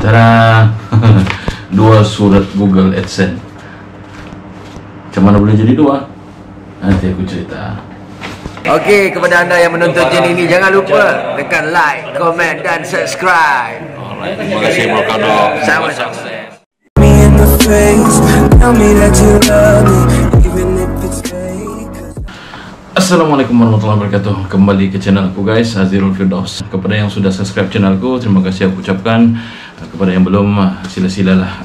Tada! Dua surat Google AdSense. Macam mana boleh jadi dua? Nanti aku cerita. Okey, kepada anda yang menonton channel ini, jangan lupa tekan like, komen dan subscribe. Alright, terima kasih Morkado. Sama-sama. Me in the face, tell me that you love me, even if it's fake. Assalamualaikum warahmatullahi wabarakatuh. Kembali ke channel aku guys, Azirul Firdaus. Kepada yang sudah subscribe channelku, terima kasih aku ucapkan. Kepada yang belum, sila-silalah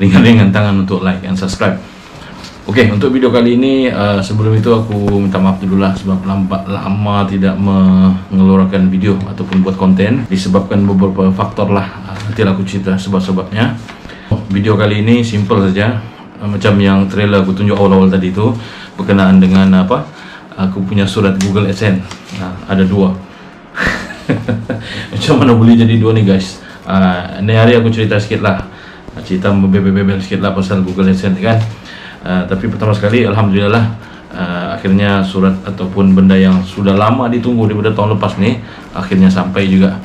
ringan-ringan tangan untuk like and subscribe. Okey, untuk video kali ini, sebelum itu aku minta maaf dulu lah sebab lama tidak mengeluarkan video ataupun buat konten disebabkan beberapa faktor lah. Nantilah aku cerita sebab-sebabnya. Video kali ini simple saja, macam yang trailer aku tunjuk awal-awal tadi itu, berkenaan dengan apa? Aku punya surat Google AdSense. Ada dua. Macam mana boleh jadi dua ni guys? Ini hari aku cerita sikit lah, cerita bebel-bebel sikit lah pasal Google AdSense kan. Tapi pertama sekali, alhamdulillah, akhirnya surat ataupun benda yang sudah lama ditunggu daripada tahun lepas ni akhirnya sampai juga.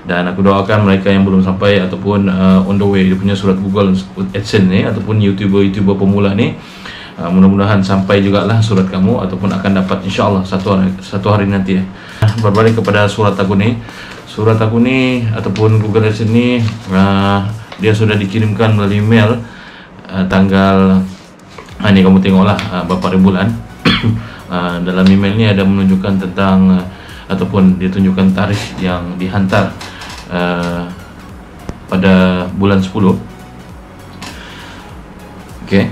Dan aku doakan mereka yang belum sampai ataupun on the way dia punya surat Google AdSense ni ataupun YouTuber pemula ni, mudah-mudahan sampai jugalah surat kamu ataupun akan dapat insyaAllah satu hari nanti. Berbalik kepada surat aku ni ataupun Google AdSense ni, dia sudah dikirimkan melalui email tanggal ini kamu tengoklah berapa hari bulan. Dalam email ni ada menunjukkan tentang ataupun ditunjukkan tarikh yang dihantar pada bulan 10. Okey.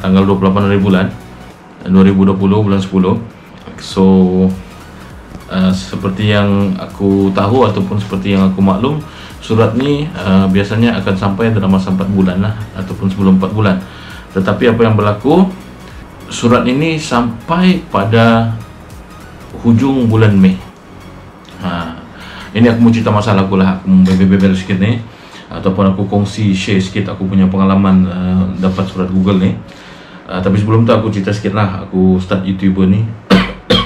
Tanggal 28 hari bulan 2020 bulan 10. So seperti yang aku tahu ataupun seperti yang aku maklum, surat ni biasanya akan sampai dalam masa 4 bulan lah ataupun sebelum 4 bulan. Tetapi apa yang berlaku, surat ini sampai pada hujung bulan Mei. Ini aku mau cerita masalah aku lah, aku bebel-bebel sikit ni, ataupun aku kongsi share sikit aku punya pengalaman dapat surat Google ni. Tapi sebelum tu aku cerita sikit lah, aku start YouTuber ni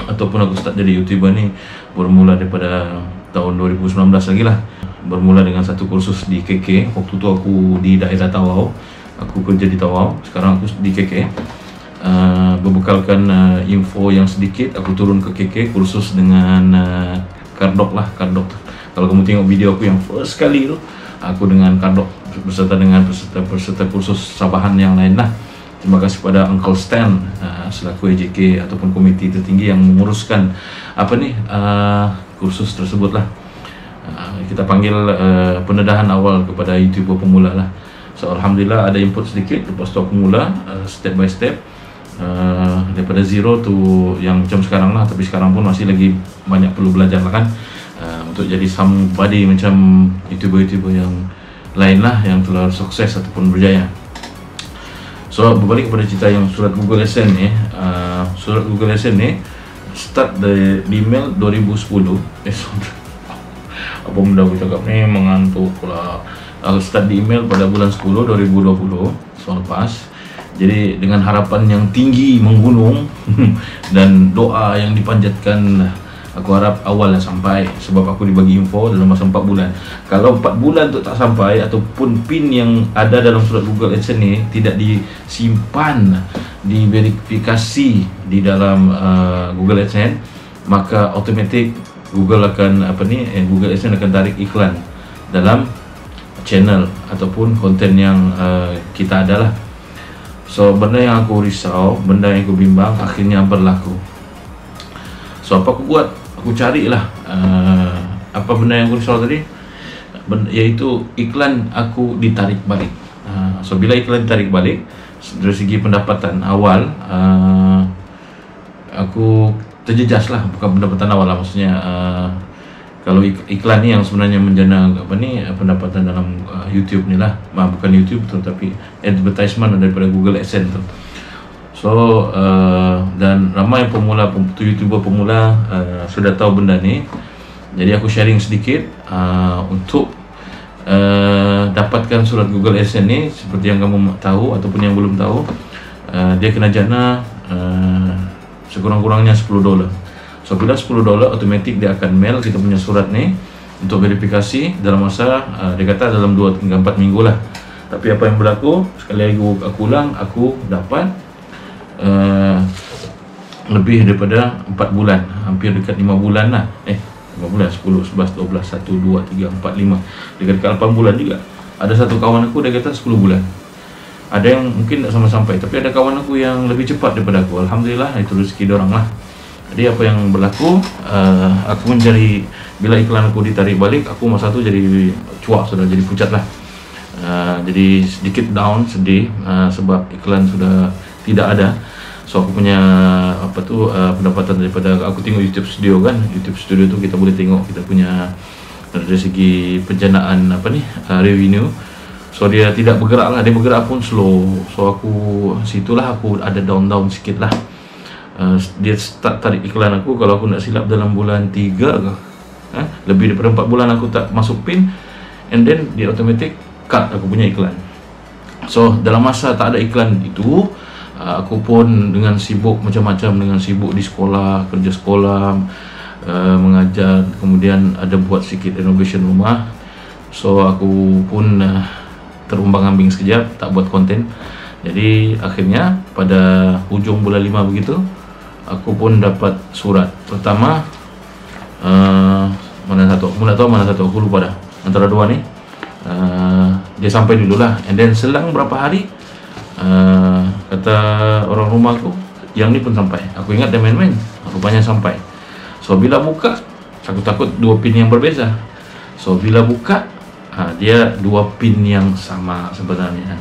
ataupun aku start jadi YouTuber ni bermula daripada tahun 2019 lagi lah. Bermula dengan satu kursus di KK. Waktu tu aku di daerah Tawau, aku kerja di Tawau, sekarang aku di KK. Berbekalkan info yang sedikit, aku turun ke KK kursus dengan Kardok lah, Kardok. Kalau kamu tengok video aku yang first kali tu, aku dengan Kardok beserta dengan peserta kursus Sabahan yang lain lah. Terima kasih kepada Uncle Stan selaku AJK ataupun komiti tertinggi yang menguruskan apa ni kursus tersebut lah. Kita panggil pendedahan awal kepada YouTuber pemula lah. So alhamdulillah ada input sedikit, lepas tu aku mula step by step daripada zero tu yang macam sekarang lah. Tapi sekarang pun masih lagi banyak perlu belajar lah kan, untuk jadi somebody macam YouTuber yang lain lah yang telah sukses ataupun berjaya. So berbalik kepada cerita yang surat Google AdSense ni, surat Google AdSense ni start dari email 2010. Apa benda aku cakap ni, mengantuk pula. Aku start di email pada bulan 10 2020 tahun lepas. Jadi dengan harapan yang tinggi menggunung dan doa yang dipanjatkan, aku harap awalnya sampai, sebab aku dibagi info dalam masa 4 bulan. Kalau 4 bulan tu tak sampai ataupun pin yang ada dalam surat Google AdSense ni tidak disimpan, diverifikasi di dalam Google AdSense, maka automatik Google akan Google AdSense akan tarik iklan dalam channel ataupun konten yang kita ada lah. So benda yang aku risau, benda yang aku bimbang akhirnya berlaku. So apa aku buat? Aku carilah apa benda yang aku risau tadi, iaitu iklan aku ditarik balik. So bila iklan ditarik balik, dari segi pendapatan awal, aku terjejas lah. Bukan pendapatan awal lah, maksudnya kalau iklan ni yang sebenarnya menjana pendapatan dalam YouTube ni lah, bukan YouTube tu tapi advertisement daripada Google AdSense tu. So dan ramai YouTuber pemula sudah tahu benda ni. Jadi aku sharing sedikit untuk dapatkan surat Google AdSense ni. Seperti yang kamu tahu ataupun yang belum tahu, dia kena jana sekurang-kurangnya $10. So bila $10 automatik dia akan mail kita punya surat ni untuk verifikasi dalam masa dia kata dalam 2 hingga 4 minggu lah. Tapi apa yang berlaku, sekali lagi aku ulang, aku dapat lebih daripada 4 bulan, hampir dekat 5 bulan lah. 5 bulan, 10, 11, 12, 1, 2, 3, 4, 5, dekat 8 bulan juga. Ada satu kawan aku dia kata 10 bulan. Ada yang mungkin tak sampai, tapi ada kawan aku yang lebih cepat daripada aku. Alhamdulillah, itu rezeki dorang lah. Jadi apa yang berlaku, aku mencari, bila iklan aku ditarik balik, aku masa tu jadi cuak, sudah jadi pucat lah. Jadi sedikit down, sedih, sebab iklan sudah tidak ada. So aku punya pendapatan daripada aku tengok YouTube Studio kan. YouTube Studio tu kita boleh tengok kita punya dari segi penjanaan revenue. So dia tidak bergerak lah, dia bergerak pun slow. So aku situlah aku ada down sikit lah. Dia start tarik iklan aku, kalau aku nak silap dalam bulan 3 ke, lebih daripada 4 bulan aku tak masuk pin, and then dia automatic cut aku punya iklan. So dalam masa tak ada iklan itu, aku pun dengan sibuk macam-macam, dengan sibuk di sekolah, kerja sekolah, mengajar, kemudian ada buat sikit renovation rumah. So aku pun terumbang-ambing sekejap, tak buat konten. Jadi akhirnya pada hujung bulan 5 begitu, aku pun dapat surat pertama. Mana satu, aku tak tahu mana satu, aku lupa dah, antara dua ni. Dia sampai dulu lah, and then selang berapa hari, kata orang rumah aku, yang ni pun sampai. Aku ingat dia main-main, rupanya sampai. So bila buka, aku takut 2 pin yang berbeza. So bila buka, dia 2 pin yang sama sebenarnya.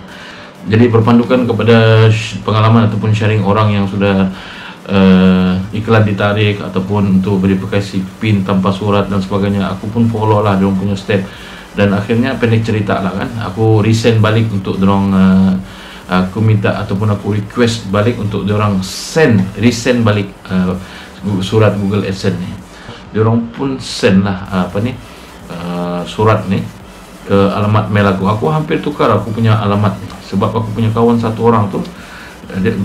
Jadi berpandukan kepada pengalaman ataupun sharing orang yang sudah iklan ditarik ataupun untuk verifikasi pin tanpa surat dan sebagainya, aku pun follow lah dia punya step. Dan akhirnya pendek cerita lah kan, aku resend balik untuk dorang, aku minta ataupun aku request balik untuk dorang resend balik surat Google AdSense ni. Dorang pun send lah surat ni ke alamat mail aku. Aku hampir tukar aku punya alamat ni, sebab aku punya kawan satu orang tu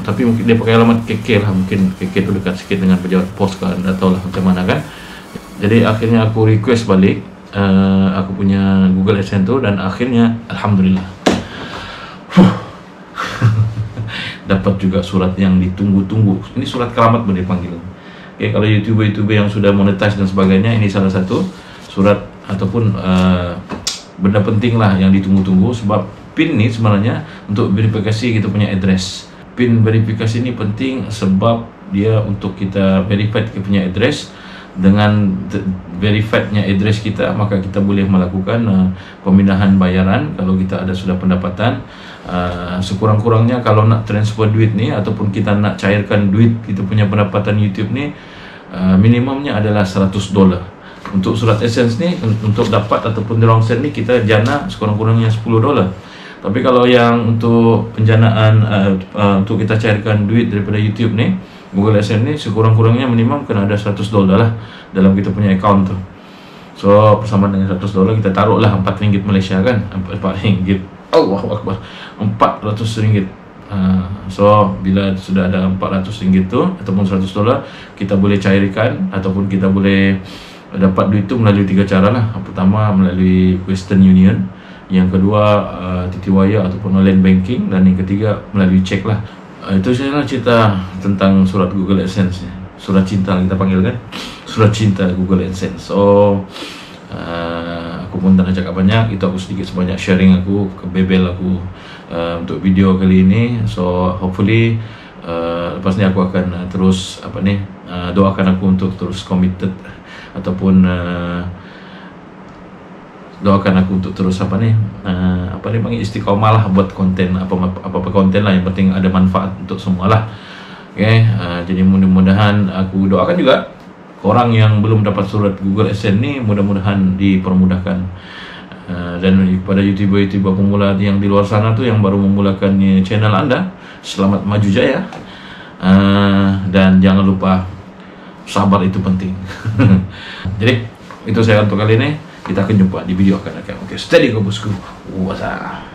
tapi mungkin dia pakai alamat KK lah, mungkin KK tu dekat sikit dengan pejabat pos kan, tak tahulah macam mana kan. Jadi akhirnya aku request balik aku punya Google AdSense tu, dan akhirnya alhamdulillah dapat juga surat yang ditunggu-tunggu. Ini surat keramat pun dipanggil. Okay, kalau YouTuber yang sudah monetize dan sebagainya, ini salah satu surat ataupun benda penting lah yang ditunggu-tunggu. Sebab PIN ni sebenarnya untuk verifikasi kita punya address. PIN verifikasi ni penting sebab dia untuk kita verify kita punya address. Dengan verifiednya address kita, maka kita boleh melakukan pemindahan bayaran kalau kita ada sudah pendapatan. Sekurang-kurangnya kalau nak transfer duit ni ataupun kita nak cairkan duit kita punya pendapatan YouTube ni, minimumnya adalah $100. Untuk surat AdSense ni, untuk dapat ataupun dorang send ni, kita jana sekurang-kurangnya $10. Tapi kalau yang untuk penjanaan untuk kita cairkan duit daripada YouTube ni, Google AdSense ni, sekurang-kurangnya minimum kena ada $100 lah dalam kita punya account tu. So persamaan dengan $100, kita taruh lah RM4 Malaysia kan, RM4, Allahu Akbar, RM400. So bila sudah ada RM400 tu ataupun $100, kita boleh cairkan ataupun kita boleh dapat duit tu melalui 3 cara lah. Pertama melalui Western Union, yang kedua Titiwaya ataupun online banking, dan yang ketiga melalui cek lah. Itu sahaja cerita tentang surat Google AdSense, surat cinta kita panggil kan, surat cinta Google AdSense. So aku pun tak nak cakap banyak, itu aku sedikit sebanyak sharing aku, kebebel aku untuk video kali ini. So hopefully lepas ni aku akan terus doakan aku untuk terus committed ataupun doakan aku untuk terus panggil istiqomah lah buat konten, apa konten lah, yang penting ada manfaat untuk semua lah. Okay, jadi mudah-mudahan aku doakan juga orang yang belum dapat surat Google AdSense ni, mudah-mudahan dipermudahkan. Dan kepada YouTuber pemula yang di luar sana tu yang baru memulakan channel anda, selamat maju jaya. Dan jangan lupa sabar itu penting. Jadi itu saya untuk kali ini. Kita akan jumpa di video akan. Oke, steady go bosku. Wassalam.